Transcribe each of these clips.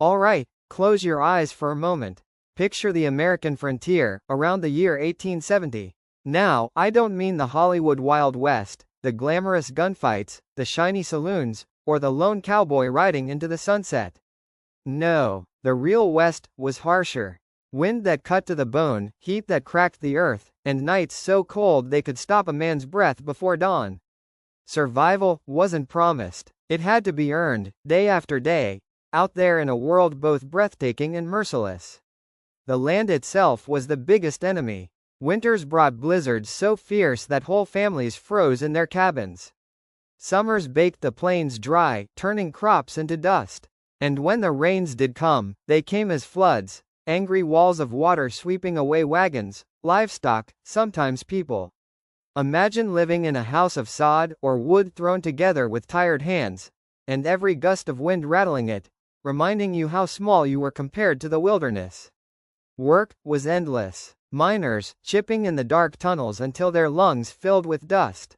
Alright, close your eyes for a moment. Picture the American frontier, around the year 1870. Now, I don't mean the Hollywood Wild West, the glamorous gunfights, the shiny saloons, or the lone cowboy riding into the sunset. No, the real West was harsher. Wind that cut to the bone, heat that cracked the earth, and nights so cold they could stop a man's breath before dawn. Survival wasn't promised. It had to be earned, day after day, out there in a world both breathtaking and merciless. The land itself was the biggest enemy. Winters brought blizzards so fierce that whole families froze in their cabins. Summers baked the plains dry, turning crops into dust. And when the rains did come, they came as floods, angry walls of water sweeping away wagons, livestock, sometimes people. Imagine living in a house of sod or wood thrown together with tired hands, and every gust of wind rattling it, reminding you how small you were compared to the wilderness. Work was endless. Miners, chipping in the dark tunnels until their lungs filled with dust.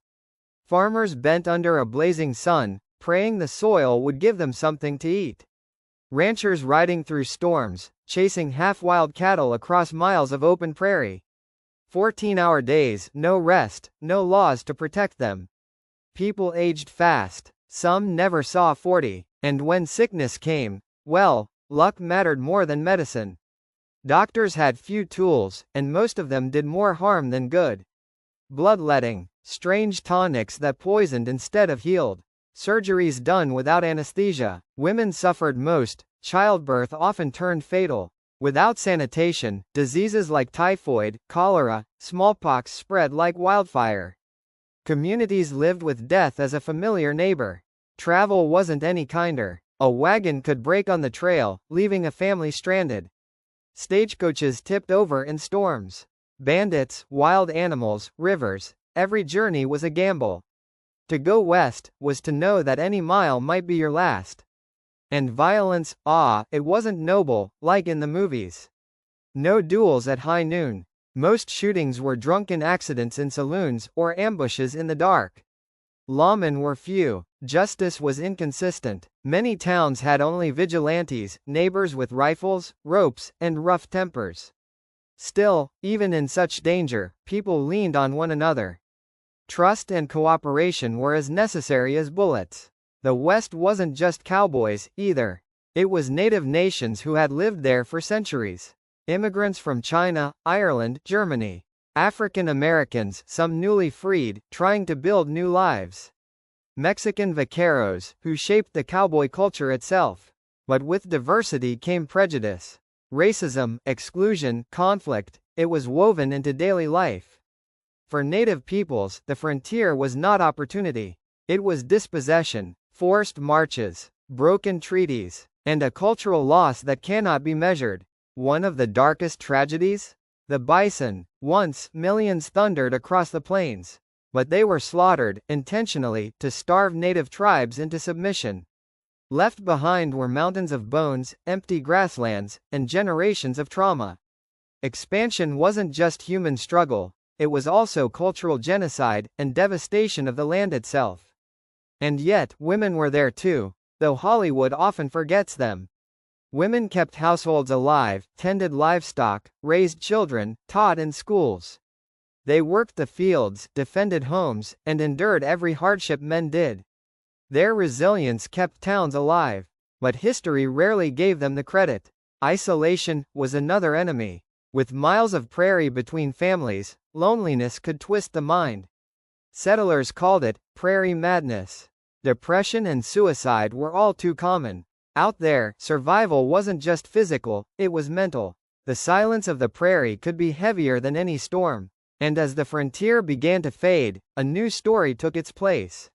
Farmers bent under a blazing sun, praying the soil would give them something to eat. Ranchers riding through storms, chasing half-wild cattle across miles of open prairie. 14-hour days, no rest, no laws to protect them. People aged fast. Some never saw 40, and when sickness came, well, luck mattered more than medicine. Doctors had few tools, and most of them did more harm than good. Bloodletting, strange tonics that poisoned instead of healed. Surgeries done without anesthesia. Women suffered most. Childbirth often turned fatal. Without sanitation, diseases like typhoid, cholera, smallpox spread like wildfire. Communities lived with death as a familiar neighbor. Travel wasn't any kinder. A wagon could break on the trail, leaving a family stranded. Stagecoaches tipped over in storms. Bandits, wild animals, rivers. Every journey was a gamble. To go west was to know that any mile might be your last. And violence, it wasn't noble, like in the movies. No duels at high noon. Most shootings were drunken accidents in saloons or ambushes in the dark. Lawmen were few. Justice was inconsistent. Many towns had only vigilantes, neighbors with rifles, ropes, and rough tempers. Still, even in such danger, people leaned on one another. Trust and cooperation were as necessary as bullets. The West wasn't just cowboys, either. It was native nations who had lived there for centuries. Immigrants from China, Ireland, Germany. African Americans, some newly freed, trying to build new lives. Mexican vaqueros, who shaped the cowboy culture itself. But with diversity came prejudice. Racism, exclusion, conflict. It was woven into daily life. For native peoples, the frontier was not opportunity. It was dispossession, forced marches, broken treaties, and a cultural loss that cannot be measured. One of the darkest tragedies? The bison. Once, millions thundered across the plains. But they were slaughtered, intentionally, to starve native tribes into submission. Left behind were mountains of bones, empty grasslands, and generations of trauma. Expansion wasn't just human struggle, it was also cultural genocide, and devastation of the land itself. And yet, women were there too, though Hollywood often forgets them. Women kept households alive, tended livestock, raised children, taught in schools. They worked the fields, defended homes, and endured every hardship men did. Their resilience kept towns alive. But history rarely gave them the credit. Isolation was another enemy. With miles of prairie between families, loneliness could twist the mind. Settlers called it prairie madness. Depression and suicide were all too common. Out there, survival wasn't just physical, it was mental. The silence of the prairie could be heavier than any storm. And as the frontier began to fade, a new story took its place.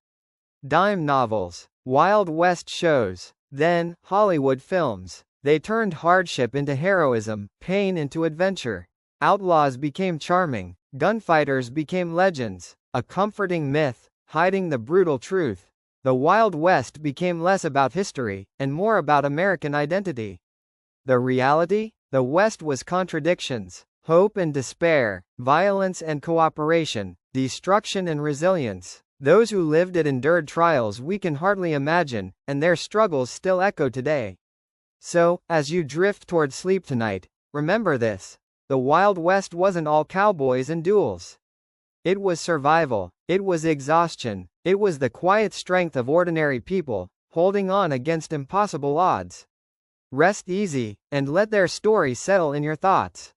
Dime novels, Wild West shows, then, Hollywood films. They turned hardship into heroism, pain into adventure. Outlaws became charming, gunfighters became legends, a comforting myth, hiding the brutal truth. The Wild West became less about history, and more about American identity. The reality? The West was contradictions. Hope and despair, violence and cooperation, destruction and resilience. Those who lived it endured trials we can hardly imagine, and their struggles still echo today. So, as you drift toward sleep tonight, remember this. The Wild West wasn't all cowboys and duels. It was survival, it was exhaustion, it was the quiet strength of ordinary people, holding on against impossible odds. Rest easy, and let their story settle in your thoughts.